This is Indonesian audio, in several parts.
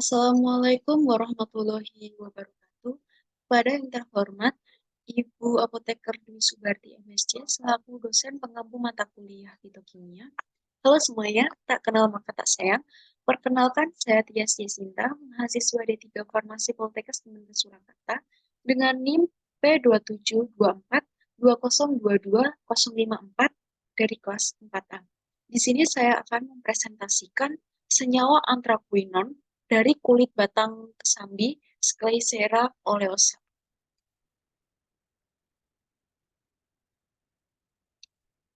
Assalamualaikum warahmatullahi wabarakatuh. Kepada yang terhormat, Ibu Apoteker Dwi Subarti MSc, selaku dosen pengampu mata kuliah fitokimia. Halo semuanya, tak kenal maka tak sayang. Perkenalkan, saya Tias Yesinta, mahasiswa D3 Farmasi Poltekkes Kemenkes Surakarta, dengan NIM P27242022-054 dari kelas 4A. Di sini saya akan mempresentasikan senyawa anthraquinone dari kulit batang kesambi Scleysera oleosa.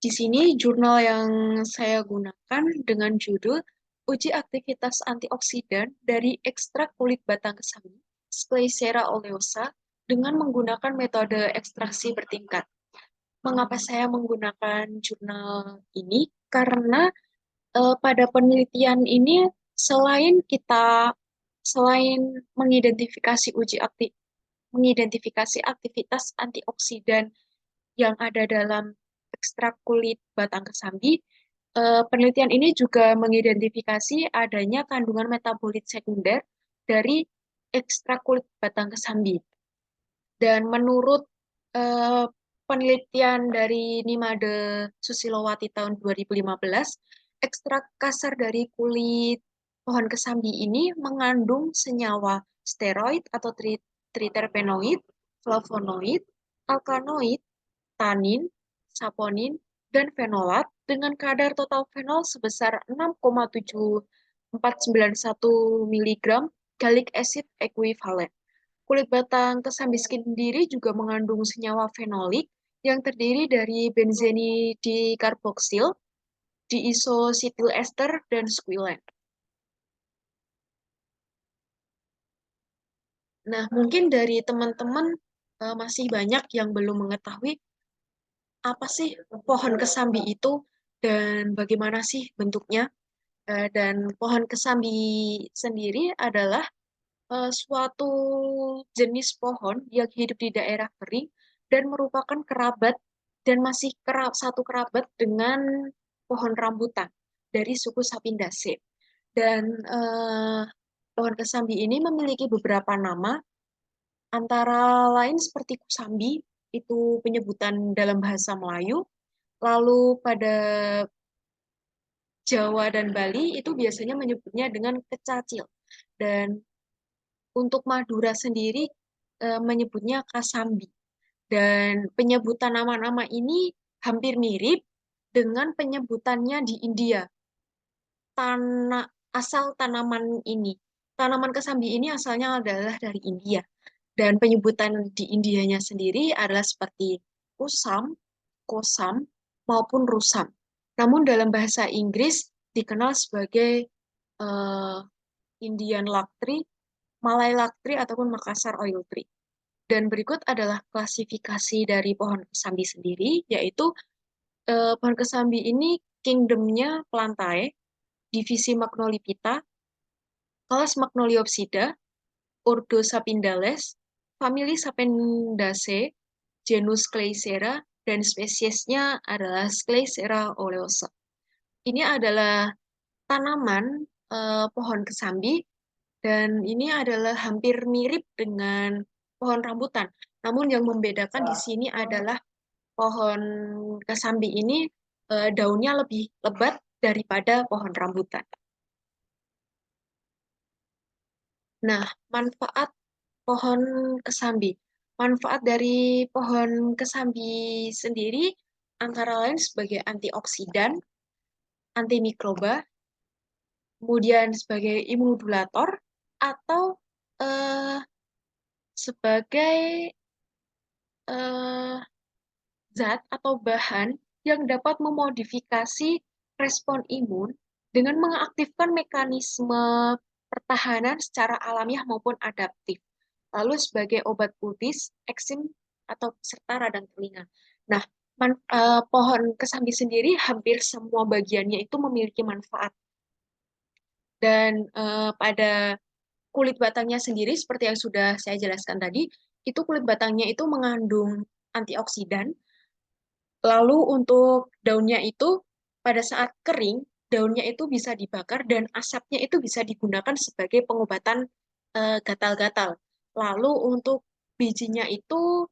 Di sini jurnal yang saya gunakan dengan judul Uji Aktivitas Antioksidan dari Ekstrak Kulit Batang Kesambi Scleysera oleosa dengan menggunakan metode ekstraksi bertingkat. Mengapa saya menggunakan jurnal ini? Karena pada penelitian ini selain mengidentifikasi aktivitas antioksidan yang ada dalam ekstrak kulit batang kesambi, penelitian ini juga mengidentifikasi adanya kandungan metabolit sekunder dari ekstrak kulit batang kesambi. Dan menurut eh, penelitian dari Nimade Susilowati tahun 2015, ekstrak kasar dari kulit pohon kesambi ini mengandung senyawa steroid atau triterpenoid, flavonoid, alkaloid, tanin, saponin, dan fenolat dengan kadar total fenol sebesar 6,7491 mg gallic acid equivalent. Kulit batang kesambi sendiri juga mengandung senyawa fenolik yang terdiri dari benzene dikarboksil, diisocetyl ester, dan squalene. Nah, mungkin dari teman-teman masih banyak yang belum mengetahui apa sih pohon kesambi itu dan bagaimana sih bentuknya. Dan pohon kesambi sendiri adalah suatu jenis pohon yang hidup di daerah kering dan merupakan kerabat dan masih satu kerabat dengan pohon rambutan dari suku Sapindaceae. Dan pohon kesambi ini memiliki beberapa nama, antara lain seperti kusambi, itu penyebutan dalam bahasa Melayu. Lalu pada Jawa dan Bali itu biasanya menyebutnya dengan kecacil. Dan untuk Madura sendiri menyebutnya kasambi. Dan penyebutan nama-nama ini hampir mirip dengan penyebutannya di India. Asal tanaman ini. Tanaman kesambi ini asalnya adalah dari India. Dan penyebutan di Indianya sendiri adalah seperti kusam, kosam, maupun rusam. Namun dalam bahasa Inggris dikenal sebagai uh, Indian luck tree, Malay luck tree, ataupun Makassar oil tree. Dan berikut adalah klasifikasi dari pohon kesambi sendiri, yaitu pohon kesambi ini kingdomnya Plantae, divisi Magnolipita, kelas Magnoliopsida, ordo Sapindales, famili Sapindaceae, genus Scleysera, dan spesiesnya adalah Scleysera oleosa. Ini adalah tanaman pohon kesambi dan ini adalah hampir mirip dengan pohon rambutan. Namun yang membedakan di sini adalah pohon kesambi ini daunnya lebih lebat daripada pohon rambutan. Nah, manfaat pohon kesambi. Manfaat dari pohon kesambi sendiri antara lain sebagai antioksidan, antimikroba, kemudian sebagai imunodulator, atau eh, sebagai eh, zat atau bahan yang dapat memodifikasi respon imun dengan mengaktifkan mekanisme pertahanan secara alamiah maupun adaptif. Lalu sebagai obat kultis, eksim, atau serta radang telinga. Nah, pohon kesambi sendiri hampir semua bagiannya itu memiliki manfaat. Dan pada kulit batangnya sendiri, seperti yang sudah saya jelaskan tadi, itu kulit batangnya itu mengandung antioksidan. Lalu untuk daunnya itu pada saat kering daunnya itu bisa dibakar dan asapnya itu bisa digunakan sebagai pengobatan gatal-gatal. Lalu untuk bijinya itu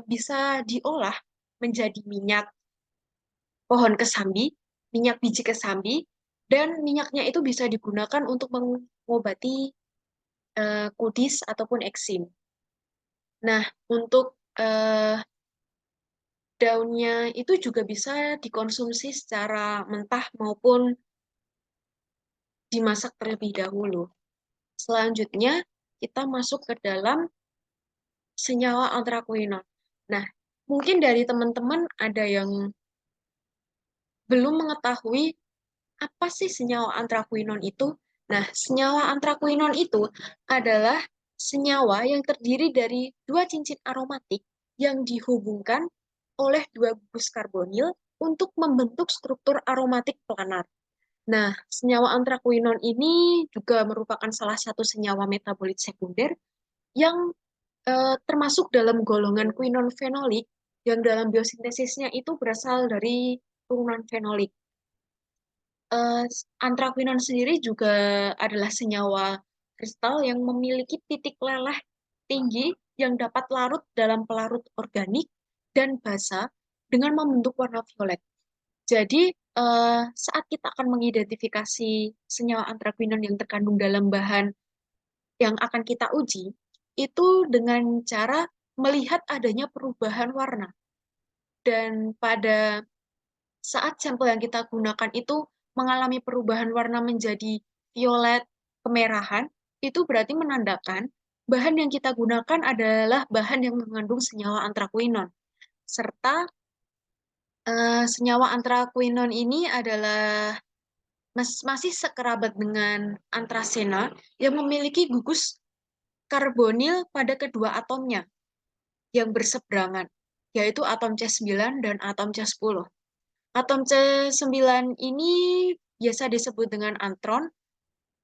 bisa diolah menjadi minyak pohon kesambi, minyak biji kesambi, dan minyaknya itu bisa digunakan untuk mengobati kudis ataupun eksim. Nah, untuk eh, daunnya itu juga bisa dikonsumsi secara mentah maupun dimasak terlebih dahulu. Selanjutnya, kita masuk ke dalam senyawa antraquinol. Nah, mungkin dari teman-teman ada yang belum mengetahui apa sih senyawa antraquinol itu. Nah, senyawa antraquinol itu adalah senyawa yang terdiri dari dua cincin aromatik yang dihubungkan oleh dua gugus karbonil untuk membentuk struktur aromatik planar. Nah, senyawa antraquinol ini juga merupakan salah satu senyawa metabolit sekunder yang termasuk dalam golongan quinonfenolik yang dalam biosintesisnya itu berasal dari turunan fenolik. Eh, Antraquinon sendiri juga adalah senyawa kristal yang memiliki titik leleh tinggi yang dapat larut dalam pelarut organik dan basa dengan membentuk warna violet. Jadi, saat kita akan mengidentifikasi senyawa antraquinon yang terkandung dalam bahan yang akan kita uji, itu dengan cara melihat adanya perubahan warna. Dan pada saat sampel yang kita gunakan itu mengalami perubahan warna menjadi violet kemerahan, itu berarti menandakan bahan yang kita gunakan adalah bahan yang mengandung senyawa antraquinon. Serta senyawa antraquinon ini adalah masih sekerabat dengan antrasena yang memiliki gugus karbonil pada kedua atomnya yang berseberangan, yaitu atom C9 dan atom C10. Atom C9 ini biasa disebut dengan antron,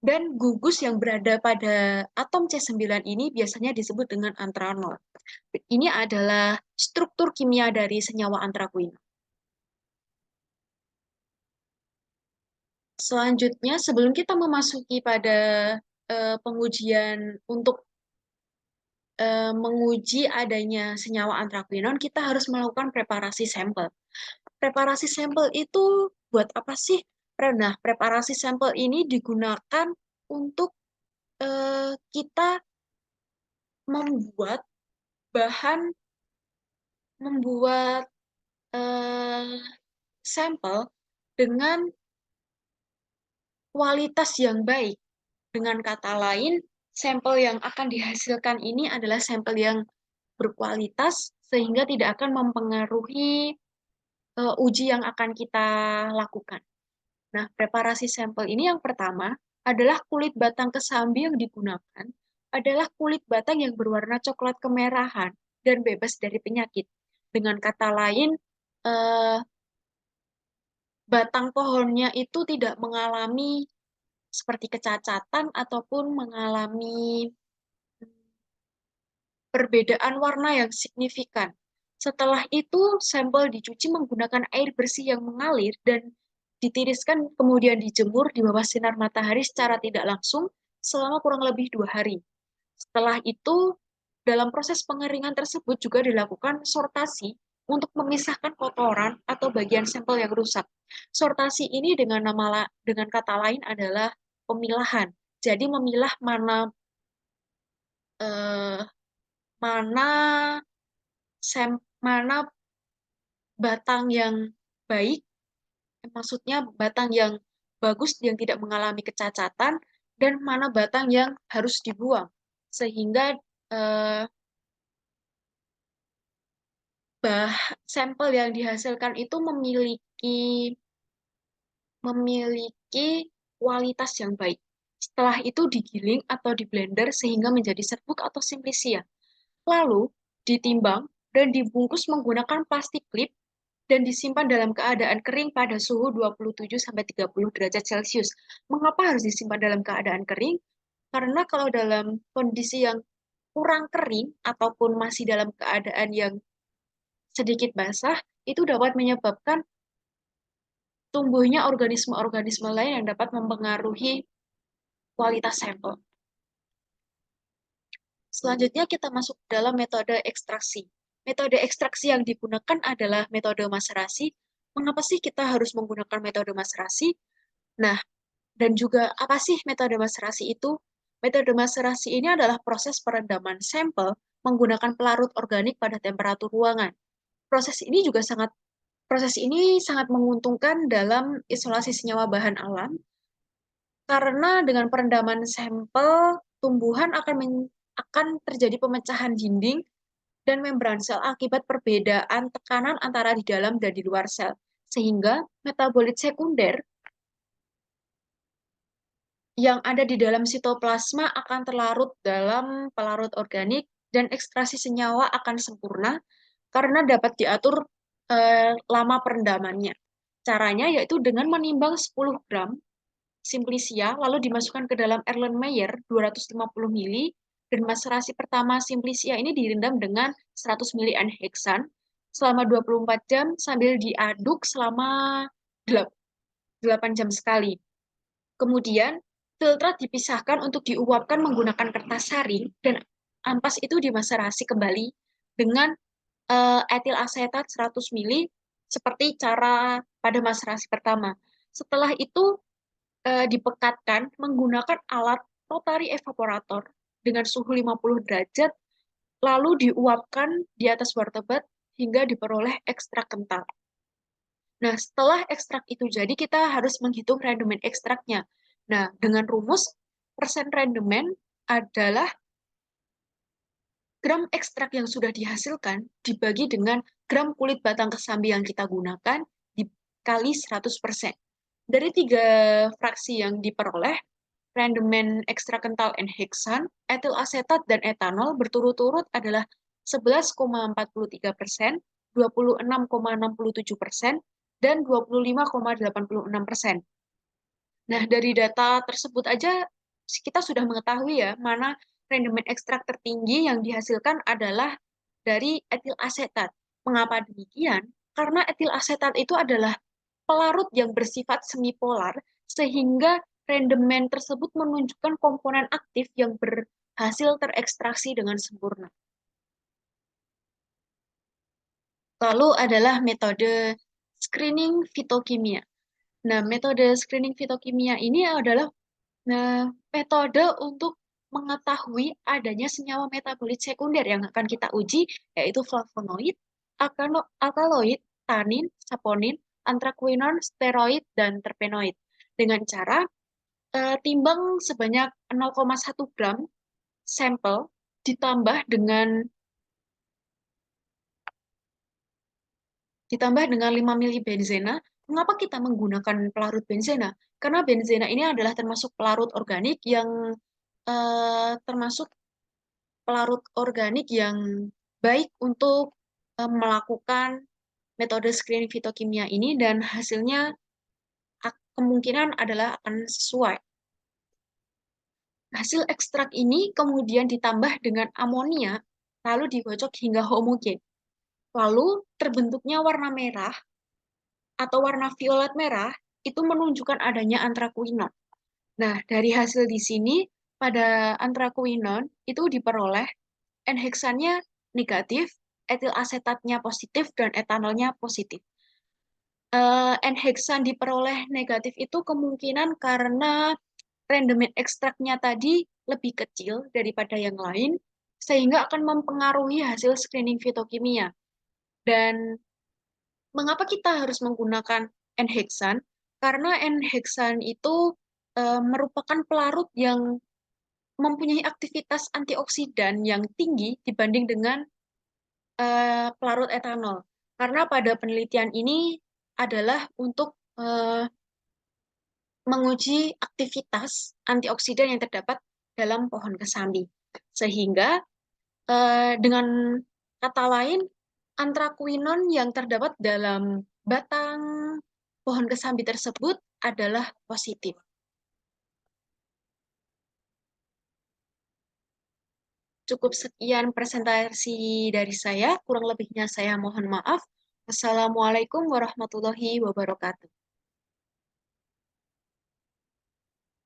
dan gugus yang berada pada atom C9 ini biasanya disebut dengan antranol. Ini adalah struktur kimia dari senyawa antraquinol. Selanjutnya, sebelum kita memasuki pada pengujian untuk menguji adanya senyawa antraquinon, kita harus melakukan preparasi sampel. Preparasi sampel itu buat apa sih? Nah, preparasi sampel ini digunakan untuk kita membuat bahan, membuat eh, sampel dengan kualitas yang baik. Dengan kata lain, sampel yang akan dihasilkan ini adalah sampel yang berkualitas sehingga tidak akan mempengaruhi uji yang akan kita lakukan. Nah, preparasi sampel ini yang pertama adalah kulit batang kesambi yang digunakan adalah kulit batang yang berwarna coklat kemerahan dan bebas dari penyakit. Dengan kata lain, eh, batang pohonnya itu tidak mengalami seperti kecacatan ataupun mengalami perbedaan warna yang signifikan. Setelah itu, sampel dicuci menggunakan air bersih yang mengalir dan ditiriskan kemudian dijemur di bawah sinar matahari secara tidak langsung selama kurang lebih 2 hari. Setelah itu, dalam proses pengeringan tersebut juga dilakukan sortasi untuk memisahkan kotoran atau bagian sampel yang rusak. Sortasi ini dengan kata lain adalah pemilahan. Jadi memilah eh, mana mana batang yang baik, maksudnya batang yang bagus yang tidak mengalami kecacatan, dan mana batang yang harus dibuang. Sehingga eh, sampel yang dihasilkan itu memiliki kualitas yang baik. Setelah itu digiling atau di blender sehingga menjadi serbuk atau simplisia. Lalu ditimbang dan dibungkus menggunakan plastik klip dan disimpan dalam keadaan kering pada suhu 27-30 derajat Celcius. Mengapa harus disimpan dalam keadaan kering? Karena kalau dalam kondisi yang kurang kering ataupun masih dalam keadaan yang sedikit basah, itu dapat menyebabkan tumbuhnya organisme-organisme lain yang dapat mempengaruhi kualitas sampel. Selanjutnya kita masuk dalam metode ekstraksi. Metode ekstraksi yang digunakan adalah metode maserasi. Mengapa sih kita harus menggunakan metode maserasi? Nah, dan juga apa sih metode maserasi itu? Metode maserasi ini adalah proses perendaman sampel menggunakan pelarut organik pada temperatur ruangan. Proses ini sangat menguntungkan dalam isolasi senyawa bahan alam karena dengan perendaman sampel tumbuhan akan terjadi pemecahan dinding dan membran sel akibat perbedaan tekanan antara di dalam dan di luar sel. Sehingga metabolit sekunder yang ada di dalam sitoplasma akan terlarut dalam pelarut organik dan ekstraksi senyawa akan sempurna karena dapat diatur lama perendamannya. Caranya yaitu dengan menimbang 10 gram Simplicia, lalu dimasukkan ke dalam Erlenmeyer 250 mili, dan maserasi pertama Simplicia ini direndam dengan 100 mili N-heksan selama 24 jam sambil diaduk selama 8 jam sekali. Kemudian, filtrat dipisahkan untuk diuapkan menggunakan kertas saring, dan ampas itu dimaserasi kembali dengan etil asetat 100 mili, seperti cara pada maserasi pertama. Setelah itu, dipekatkan menggunakan alat rotary evaporator dengan suhu 50 derajat, lalu diuapkan di atas martabak hingga diperoleh ekstrak kental. Nah, setelah ekstrak itu jadi, kita harus menghitung rendemen ekstraknya. Nah, dengan rumus, persen rendemen adalah gram ekstrak yang sudah dihasilkan dibagi dengan gram kulit batang kesambi yang kita gunakan dikali 100%. Dari 3 fraksi yang diperoleh, rendemen ekstrak kental N-heksan, etil asetat, dan etanol berturut-turut adalah 11,43%, 26,67%, dan 25,86%. Nah, dari data tersebut aja kita sudah mengetahui ya, mana rendemen ekstrak tertinggi yang dihasilkan adalah dari etil asetat. Mengapa demikian? Karena etil asetat itu adalah pelarut yang bersifat semipolar, sehingga rendemen tersebut menunjukkan komponen aktif yang berhasil terekstraksi dengan sempurna. Lalu adalah metode screening fitokimia. Nah, metode screening fitokimia ini adalah metode untuk mengetahui adanya senyawa metabolit sekunder yang akan kita uji, yaitu flavonoid, alkaloid, tanin, saponin, anthraquinone, steroid, dan terpenoid. Dengan cara timbang sebanyak 0,1 gram sampel ditambah dengan 5 mili benzena. Mengapa kita menggunakan pelarut benzena? Karena benzena ini adalah termasuk pelarut organik termasuk pelarut organik yang baik untuk melakukan metode screening fitokimia ini, dan hasilnya kemungkinan adalah akan sesuai. Hasil ekstrak ini kemudian ditambah dengan amonia, lalu dikocok hingga homogen. Lalu terbentuknya warna merah atau warna violet merah, itu menunjukkan adanya anthraquinone. Nah, dari hasil di sini, pada anthraquinone itu diperoleh N-heksannya negatif, etil asetatnya positif, dan etanolnya positif. N-heksan diperoleh negatif itu kemungkinan karena rendemen ekstraknya tadi lebih kecil daripada yang lain, sehingga akan mempengaruhi hasil screening fitokimia. Dan mengapa kita harus menggunakan N-heksan? Karena N-heksan itu merupakan pelarut yang mempunyai aktivitas antioksidan yang tinggi dibanding dengan pelarut etanol. Karena pada penelitian ini adalah untuk menguji aktivitas antioksidan yang terdapat dalam pohon kesambi. Sehingga dengan kata lain, anthraquinone yang terdapat dalam batang pohon kesambi tersebut adalah positif. Cukup sekian presentasi dari saya, kurang lebihnya saya mohon maaf. Wassalamualaikum warahmatullahi wabarakatuh.